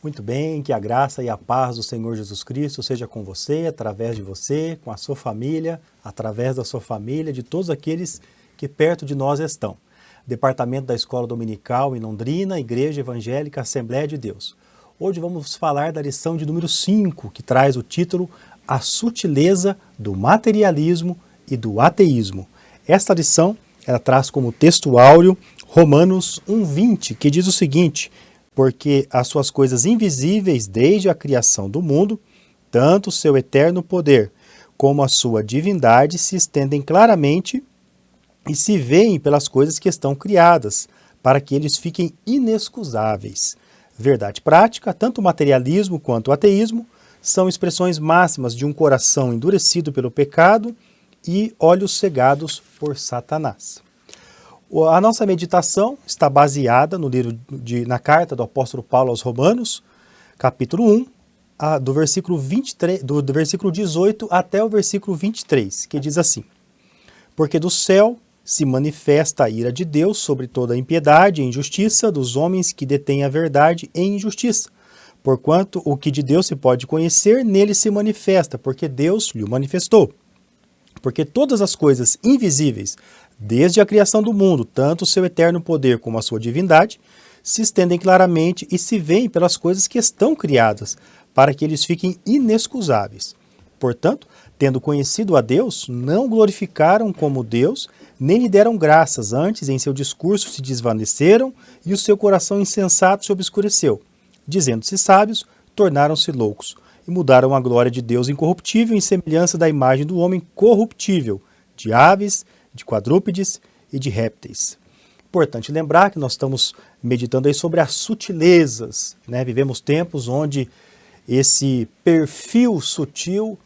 Muito bem, que a graça e a paz do Senhor Jesus Cristo seja com você, através de você, com a sua família, através da sua família, de todos aqueles que perto de nós estão. Departamento da Escola Dominical em Londrina, Igreja Evangélica Assembleia de Deus. Hoje vamos falar da lição de número 5, que traz o título A Sutileza do Materialismo e do Ateísmo. Esta lição, ela traz como texto áureo Romanos 1:20, que diz o seguinte: porque as suas coisas invisíveis desde a criação do mundo, tanto o seu eterno poder como a sua divindade se estendem claramente e se veem pelas coisas que estão criadas, para que eles fiquem inexcusáveis. Verdade prática, tanto o materialismo quanto o ateísmo são expressões máximas de um coração endurecido pelo pecado e olhos cegados por Satanás. A nossa meditação está baseada na carta do apóstolo Paulo aos Romanos, capítulo 1, do versículo 18 até o versículo 23, que diz assim: porque do céu se manifesta a ira de Deus sobre toda a impiedade e injustiça dos homens que detêm a verdade em injustiça. Porquanto o que de Deus se pode conhecer, nele se manifesta, porque Deus lhe manifestou. Porque todas as coisas invisíveis, desde a criação do mundo, tanto o seu eterno poder como a sua divindade, se estendem claramente e se veem pelas coisas que estão criadas, para que eles fiquem inexcusáveis. Portanto, tendo conhecido a Deus, não glorificaram como Deus, nem lhe deram graças, antes em seu discurso se desvaneceram e o seu coração insensato se obscureceu. Dizendo-se sábios, tornaram-se loucos e mudaram a glória de Deus incorruptível em semelhança da imagem do homem corruptível, de aves, de quadrúpedes e de répteis. Importante lembrar que nós estamos meditando aí sobre as sutilezas, né? Vivemos tempos onde esse perfil sutil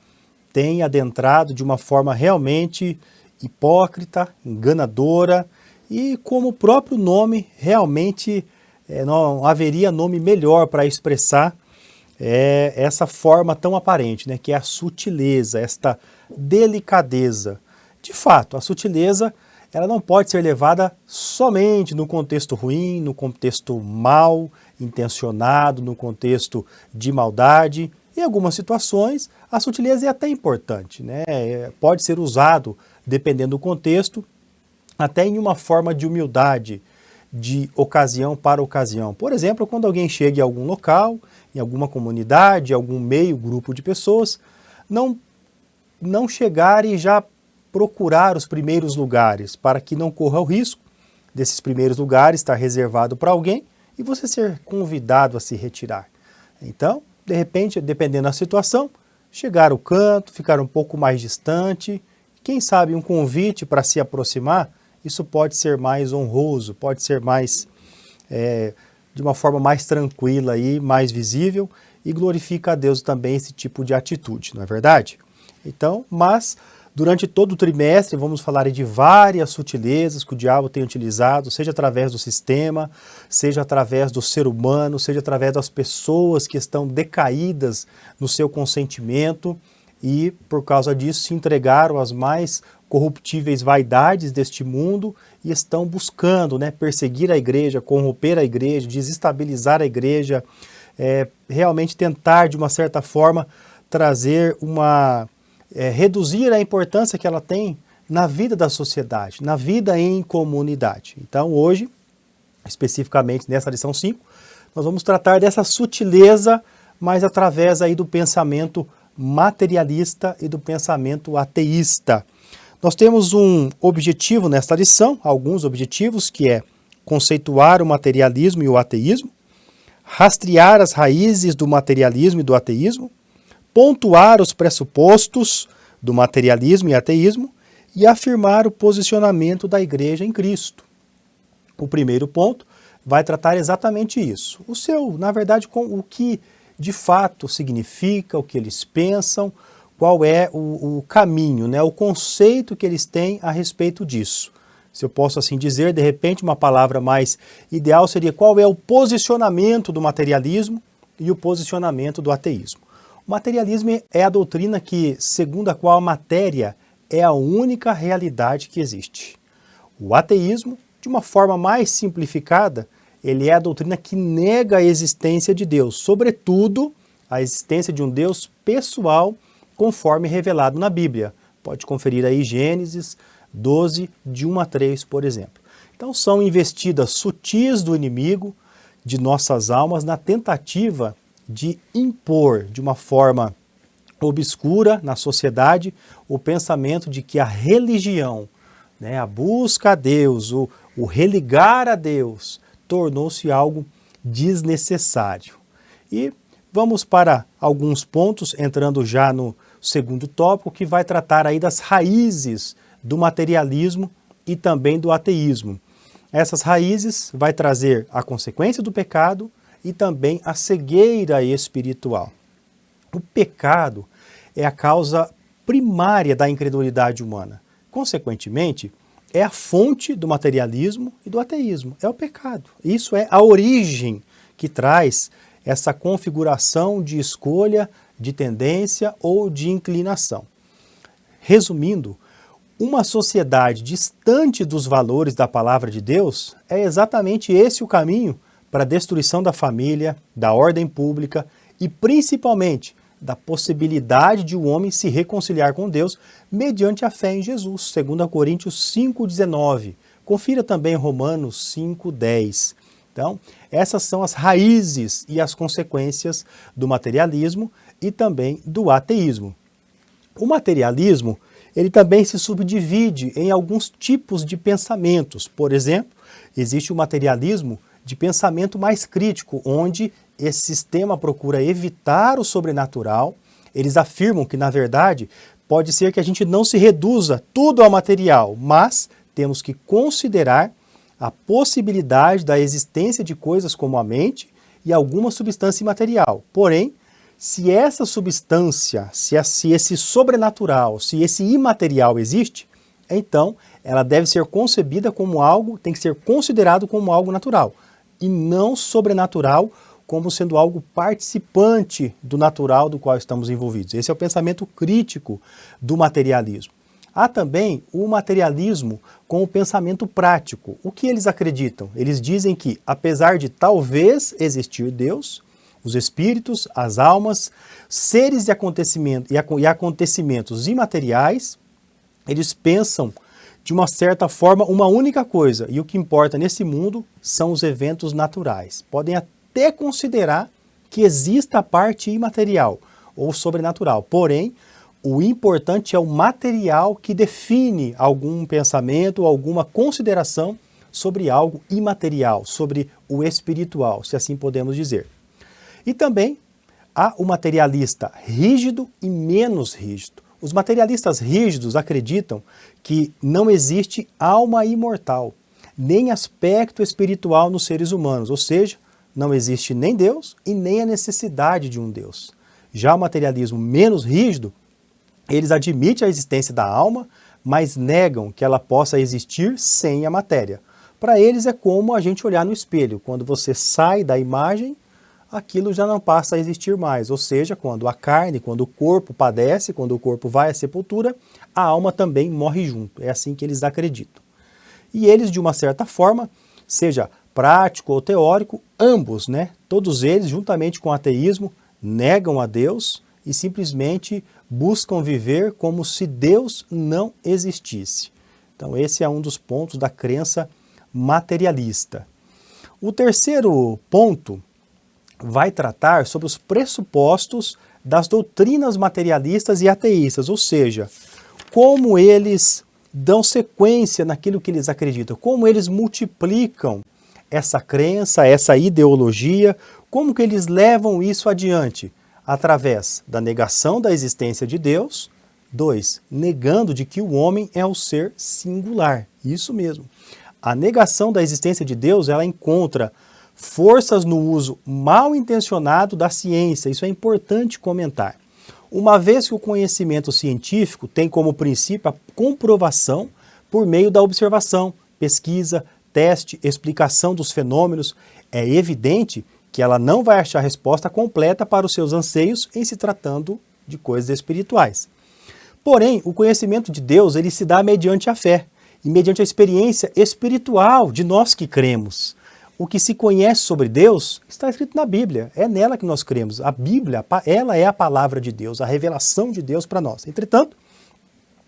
tem adentrado de uma forma realmente hipócrita, enganadora, e como o próprio nome realmente não haveria nome melhor para expressar essa forma tão aparente, né? Que é a sutileza, esta delicadeza. De fato, a sutileza ela não pode ser levada somente no contexto ruim, no contexto mal intencionado, no contexto de maldade. Em algumas situações, a sutileza é até importante, né? Pode ser usado, dependendo do contexto, até em uma forma de humildade, de ocasião para ocasião. Por exemplo, quando alguém chega em algum local, em alguma comunidade, algum meio, grupo de pessoas, não chegar e já procurar os primeiros lugares, para que não corra o risco desses primeiros lugares estar reservado para alguém e você ser convidado a se retirar. Então, de repente, dependendo da situação, chegar ao canto, ficar um pouco mais distante, quem sabe um convite para se aproximar, isso pode ser mais honroso, pode ser mais, de uma forma mais tranquila e mais visível, e glorifica a Deus também esse tipo de atitude, não é verdade? Então, mas durante todo o trimestre vamos falar de várias sutilezas que o diabo tem utilizado, seja através do sistema, seja através do ser humano, seja através das pessoas que estão decaídas no seu consentimento e, por causa disso, se entregaram às mais corruptíveis vaidades deste mundo e estão buscando, né, perseguir a igreja, corromper a igreja, desestabilizar a igreja, realmente tentar, de uma certa forma, trazer reduzir a importância que ela tem na vida da sociedade, na vida em comunidade. Então, hoje, especificamente nessa lição 5, nós vamos tratar dessa sutileza, mas através aí do pensamento materialista e do pensamento ateísta. Nós temos um objetivo nesta lição, alguns objetivos, que é conceituar o materialismo e o ateísmo, rastrear as raízes do materialismo e do ateísmo, pontuar os pressupostos do materialismo e ateísmo e afirmar o posicionamento da igreja em Cristo. O primeiro ponto vai tratar exatamente isso. Na verdade, com o que de fato significa, o que eles pensam, qual é o caminho, né, o conceito que eles têm a respeito disso. Se eu posso assim dizer, de repente uma palavra mais ideal seria qual é o posicionamento do materialismo e o posicionamento do ateísmo. O materialismo é a doutrina segundo a qual a matéria é a única realidade que existe. O ateísmo, de uma forma mais simplificada, ele é a doutrina que nega a existência de Deus, sobretudo a existência de um Deus pessoal, conforme revelado na Bíblia. Pode conferir aí Gênesis 12, de 1 a 3, por exemplo. Então são investidas sutis do inimigo de nossas almas na tentativa de impor de uma forma obscura na sociedade o pensamento de que a religião, né, a busca a Deus, o religar a Deus, tornou-se algo desnecessário. E vamos para alguns pontos, entrando já no segundo tópico, que vai tratar aí das raízes do materialismo e também do ateísmo. Essas raízes vai trazer a consequência do pecado e também a cegueira espiritual. O pecado é a causa primária da incredulidade humana. Consequentemente, é a fonte do materialismo e do ateísmo. É o pecado. Isso é a origem que traz essa configuração de escolha, de tendência ou de inclinação. Resumindo, uma sociedade distante dos valores da palavra de Deus é exatamente esse o caminho para a destruição da família, da ordem pública e principalmente da possibilidade de o homem se reconciliar com Deus mediante a fé em Jesus, 2 Coríntios 5,19. Confira também Romanos 5,10. Então, essas são as raízes e as consequências do materialismo e também do ateísmo. O materialismo, ele também se subdivide em alguns tipos de pensamentos. Por exemplo, existe o materialismo de pensamento mais crítico, onde esse sistema procura evitar o sobrenatural. Eles afirmam que, na verdade, pode ser que a gente não se reduza tudo ao material, mas temos que considerar a possibilidade da existência de coisas como a mente e alguma substância imaterial. Porém, se essa substância, se esse sobrenatural, se esse imaterial existe, então ela deve ser concebida como algo, tem que ser considerado como algo natural, e não sobrenatural como sendo algo participante do natural do qual estamos envolvidos. Esse é o pensamento crítico do materialismo. Há também o materialismo com o pensamento prático. O que eles acreditam? Eles dizem que, apesar de talvez existir Deus, os espíritos, as almas, seres e acontecimentos imateriais, eles pensam de uma certa forma uma única coisa, e o que importa nesse mundo são os eventos naturais. Podem até considerar que exista a parte imaterial ou sobrenatural, porém, o importante é o material que define algum pensamento, alguma consideração sobre algo imaterial, sobre o espiritual, se assim podemos dizer. E também há o materialista rígido e menos rígido. Os materialistas rígidos acreditam que não existe alma imortal, nem aspecto espiritual nos seres humanos, ou seja, não existe nem Deus e nem a necessidade de um Deus. Já o materialismo menos rígido, eles admitem a existência da alma, mas negam que ela possa existir sem a matéria. Para eles é como a gente olhar no espelho. Quando você sai da imagem, aquilo já não passa a existir mais. Ou seja, quando a carne, quando o corpo padece, quando o corpo vai à sepultura, a alma também morre junto. É assim que eles acreditam. E eles, de uma certa forma, seja prático ou teórico, ambos, né? Todos eles, juntamente com o ateísmo, negam a Deus e simplesmente buscam viver como se Deus não existisse. Então esse é um dos pontos da crença materialista. O terceiro ponto vai tratar sobre os pressupostos das doutrinas materialistas e ateístas, ou seja, como eles dão sequência naquilo que eles acreditam, como eles multiplicam essa crença, essa ideologia, como que eles levam isso adiante? Através da negação da existência de Deus. 2. Negando de que o homem é um ser singular. Isso mesmo. A negação da existência de Deus, ela encontra forças no uso mal intencionado da ciência. Isso é importante comentar. Uma vez que o conhecimento científico tem como princípio a comprovação por meio da observação, pesquisa, teste, explicação dos fenômenos, é evidente que ela não vai achar resposta completa para os seus anseios em se tratando de coisas espirituais. Porém, o conhecimento de Deus, ele se dá mediante a fé e mediante a experiência espiritual de nós que cremos. o que se conhece sobre Deus está escrito na Bíblia. É nela que nós cremos. A Bíblia, ela é a palavra de Deus, a revelação de Deus para nós. Entretanto,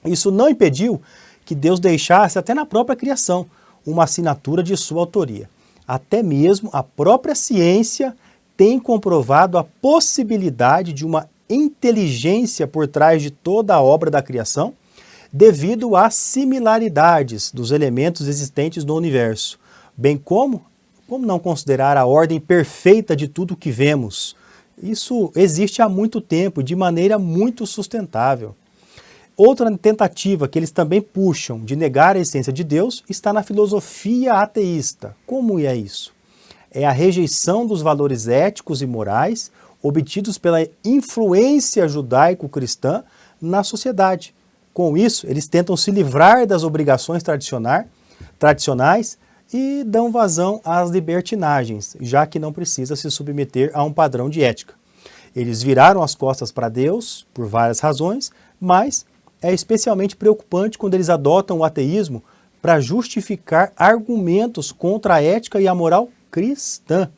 isso não impediu que Deus deixasse, até na própria criação, uma assinatura de sua autoria. Até mesmo a própria ciência tem comprovado a possibilidade de uma inteligência por trás de toda a obra da criação, devido às similaridades dos elementos existentes no universo, bem como não considerar a ordem perfeita de tudo o que vemos? Isso existe há muito tempo, de maneira muito sustentável. Outra tentativa que eles também puxam de negar a essência de Deus está na filosofia ateísta. Como é isso? É a rejeição dos valores éticos e morais obtidos pela influência judaico-cristã na sociedade. Com isso, eles tentam se livrar das obrigações tradicionais e dão vazão às libertinagens, já que não precisa se submeter a um padrão de ética. Eles viraram as costas para Deus por várias razões, mas é especialmente preocupante quando eles adotam o ateísmo para justificar argumentos contra a ética e a moral cristã,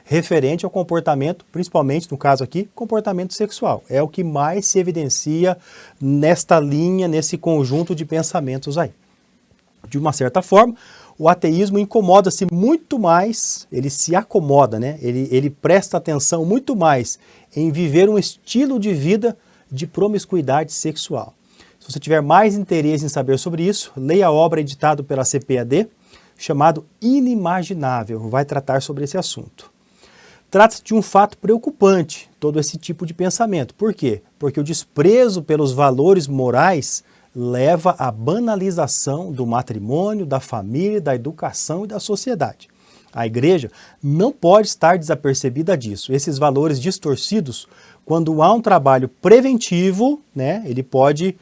referente ao comportamento, principalmente no caso aqui, comportamento sexual. É o que mais se evidencia nesta linha, nesse conjunto de pensamentos aí. De uma certa forma, o ateísmo incomoda-se muito mais, ele se acomoda, né? Ele presta atenção muito mais em viver um estilo de vida de promiscuidade sexual. Se você tiver mais interesse em saber sobre isso, leia a obra editada pela CPAD, chamado Inimaginável, vai tratar sobre esse assunto. Trata-se de um fato preocupante, todo esse tipo de pensamento. Por quê? Porque o desprezo pelos valores morais leva à banalização do matrimônio, da família, da educação e da sociedade. A igreja não pode estar desapercebida disso. Esses valores distorcidos, quando há um trabalho preventivo, né, ele pode,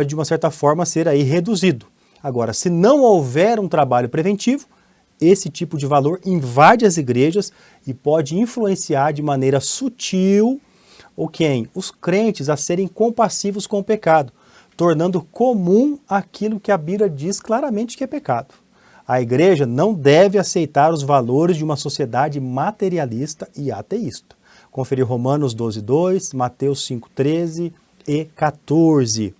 de uma certa forma, ser aí reduzido. Agora, se não houver um trabalho preventivo, esse tipo de valor invade as igrejas e pode influenciar de maneira sutil os crentes a serem compassivos com o pecado, tornando comum aquilo que a Bíblia diz claramente que é pecado. A igreja não deve aceitar os valores de uma sociedade materialista e ateísta. Conferir Romanos 12:2, Mateus 5:13 e 14.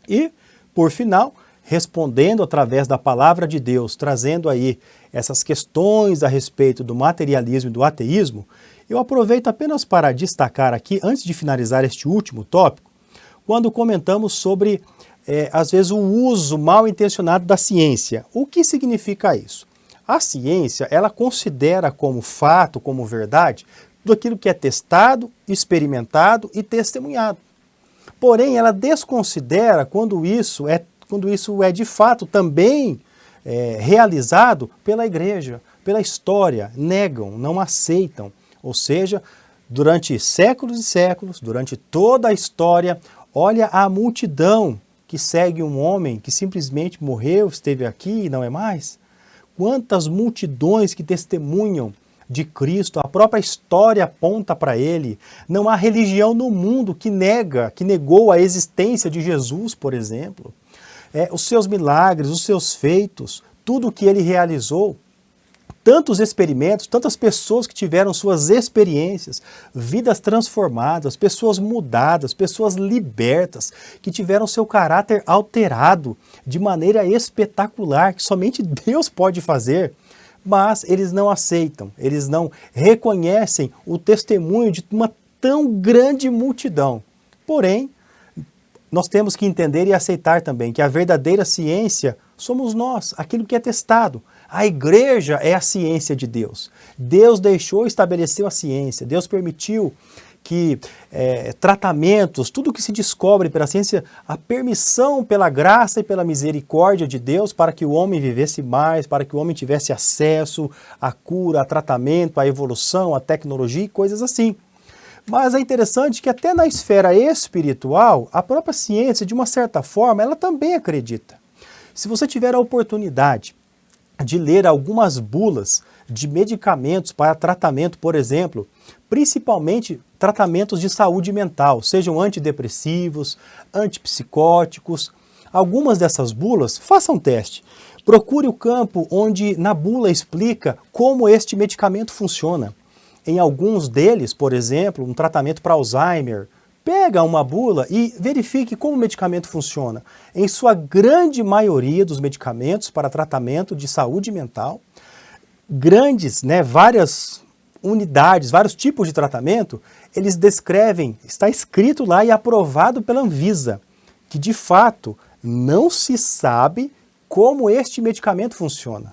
E, por final, respondendo através da palavra de Deus, trazendo aí essas questões a respeito do materialismo e do ateísmo, eu aproveito apenas para destacar aqui, antes de finalizar este último tópico, quando comentamos sobre, às vezes, o uso mal intencionado da ciência. O que significa isso? A ciência, ela considera como fato, como verdade, tudo aquilo que é testado, experimentado e testemunhado. Porém, ela desconsidera quando isso é de fato também realizado pela igreja, pela história, negam, não aceitam. Ou seja, durante séculos e séculos, durante toda a história, olha a multidão que segue um homem que simplesmente morreu, esteve aqui e não é mais. Quantas multidões que testemunham de Cristo, a própria história aponta para ele. Não há religião no mundo que negou a existência de Jesus, por exemplo. Os seus milagres, os seus feitos, tudo o que ele realizou, tantos experimentos, tantas pessoas que tiveram suas experiências, vidas transformadas, pessoas mudadas, pessoas libertas, que tiveram seu caráter alterado de maneira espetacular, que somente Deus pode fazer, mas eles não aceitam, eles não reconhecem o testemunho de uma tão grande multidão. Porém, nós temos que entender e aceitar também que a verdadeira ciência somos nós, aquilo que é testado. A igreja é a ciência de Deus. Deus deixou e estabeleceu a ciência. Deus permitiu que tratamentos, tudo que se descobre pela ciência, a permissão pela graça e pela misericórdia de Deus para que o homem vivesse mais, para que o homem tivesse acesso à cura, a tratamento, à evolução, à tecnologia e coisas assim. Mas é interessante que até na esfera espiritual, a própria ciência, de uma certa forma, ela também acredita. Se você tiver a oportunidade de ler algumas bulas de medicamentos para tratamento, por exemplo, principalmente tratamentos de saúde mental, sejam antidepressivos, antipsicóticos, algumas dessas bulas, façam um teste. Procure o campo onde na bula explica como este medicamento funciona. Em alguns deles, por exemplo, um tratamento para Alzheimer, pega uma bula e verifique como o medicamento funciona. Em sua grande maioria dos medicamentos para tratamento de saúde mental, grandes, várias unidades, vários tipos de tratamento, eles descrevem, está escrito lá e aprovado pela Anvisa, que de fato não se sabe como este medicamento funciona.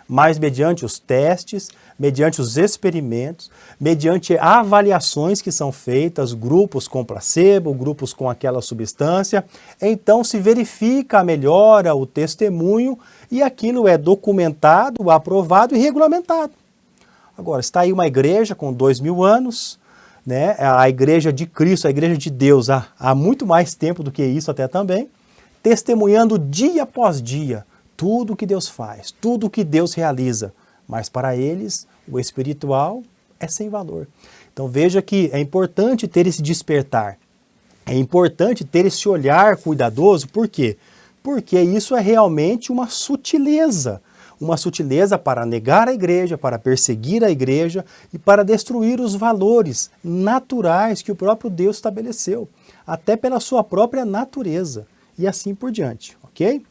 Mas mediante os testes, mediante os experimentos, mediante avaliações que são feitas, grupos com placebo, grupos com aquela substância, então se verifica a melhora, o testemunho, e aquilo é documentado, aprovado e regulamentado. Agora, está aí uma igreja com 2000 anos, a igreja de Cristo, a igreja de Deus, há muito mais tempo do que isso até também, testemunhando dia após dia tudo o que Deus faz, tudo o que Deus realiza, mas para eles o espiritual é sem valor. Então veja que é importante ter esse despertar, é importante ter esse olhar cuidadoso, por quê? Porque isso é realmente uma sutileza para negar a igreja, para perseguir a igreja e para destruir os valores naturais que o próprio Deus estabeleceu, até pela sua própria natureza e assim por diante, ok?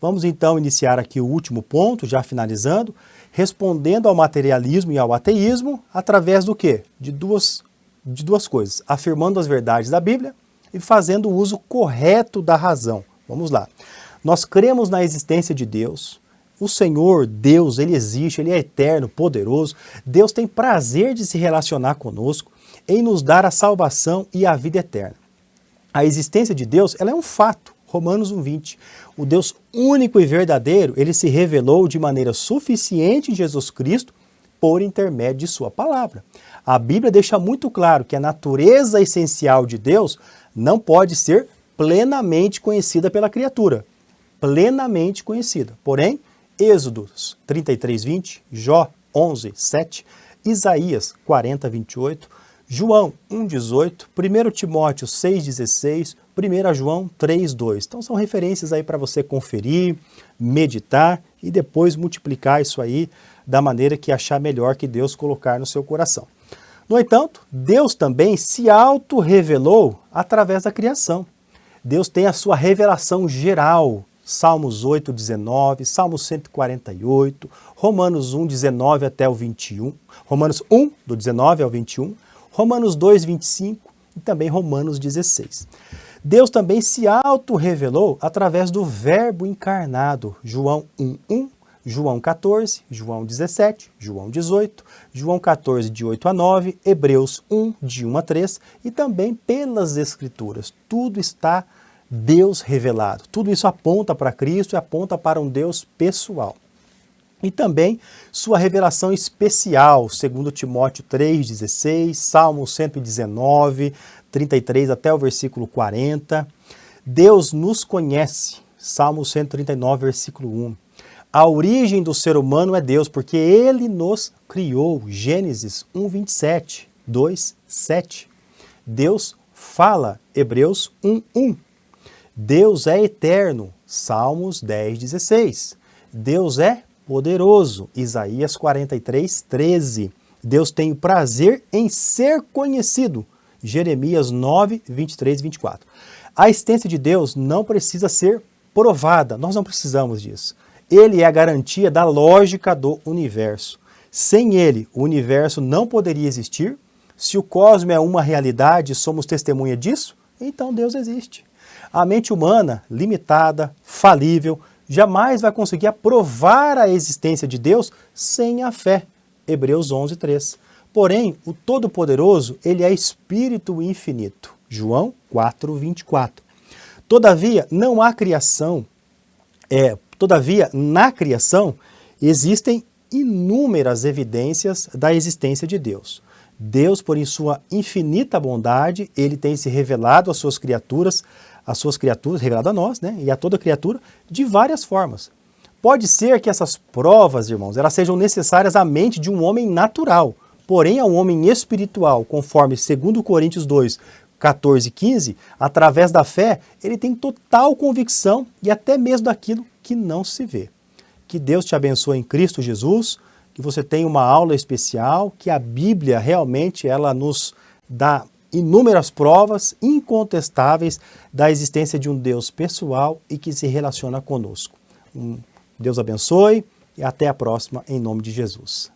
Vamos então iniciar aqui o último ponto, já finalizando, respondendo ao materialismo e ao ateísmo através do quê? De duas coisas, afirmando as verdades da Bíblia e fazendo o uso correto da razão. Vamos lá. Nós cremos na existência de Deus. O Senhor, Deus, Ele existe, Ele é eterno, poderoso. Deus tem prazer de se relacionar conosco, em nos dar a salvação e a vida eterna. A existência de Deus, ela é um fato. Romanos 1:20. O Deus único e verdadeiro, Ele se revelou de maneira suficiente em Jesus Cristo por intermédio de sua palavra. A Bíblia deixa muito claro que a natureza essencial de Deus não pode ser plenamente conhecida pela criatura. Plenamente conhecida. Porém, Êxodo 33:20, Jó 11:7, Isaías 40:28, João 1:18, 1 Timóteo 6:16, 1 João 3:2. Então são referências aí para você conferir, meditar e depois multiplicar isso aí da maneira que achar melhor que Deus colocar no seu coração. No entanto, Deus também se auto-revelou através da criação. Deus tem a sua revelação geral, Salmos 8:19, Salmos 148, Romanos 1:19 até o 21, Romanos 1, do 19 ao 21, Romanos 2:25 e também Romanos 16. Deus também se auto-revelou através do Verbo encarnado, João 1:1, João 14, João 17, João 18, João 14, de 8 a 9, Hebreus 1, de 1 a 3 e também pelas Escrituras. Tudo está Deus revelado. Tudo isso aponta para Cristo e aponta para um Deus pessoal. E também sua revelação especial, segundo Timóteo 3:16, Salmo 119, 33 até o versículo 40. Deus nos conhece, Salmo 139, versículo 1. A origem do ser humano é Deus, porque Ele nos criou, Gênesis 1:27, 2:7. Deus fala, Hebreus 1:1. Deus é eterno, Salmos 10:16. Deus é poderoso, Isaías 43:13. Deus tem prazer em ser conhecido, Jeremias 9:23 e 24. A existência de Deus não precisa ser provada, nós não precisamos disso. Ele é a garantia da lógica do universo. Sem ele, o universo não poderia existir. Se o cosmos é uma realidade e somos testemunha disso, então Deus existe. A mente humana, limitada, falível, jamais vai conseguir aprovar a existência de Deus sem a fé. Hebreus 11:3. Porém, o Todo-Poderoso, ele é Espírito infinito. João 4:24. Todavia, na criação existem inúmeras evidências da existência de Deus. Deus, por em sua infinita bondade, ele tem se revelado às suas criaturas, revelado a nós, e a toda criatura, de várias formas. Pode ser que essas provas, irmãos, elas sejam necessárias à mente de um homem natural, porém ao homem espiritual, conforme 2 Coríntios 2, 14 e 15, através da fé, ele tem total convicção e até mesmo daquilo que não se vê. Que Deus te abençoe em Cristo Jesus, que você tenha uma aula especial, que a Bíblia realmente ela nos dá inúmeras provas incontestáveis da existência de um Deus pessoal e que se relaciona conosco. Deus abençoe e até a próxima, em nome de Jesus.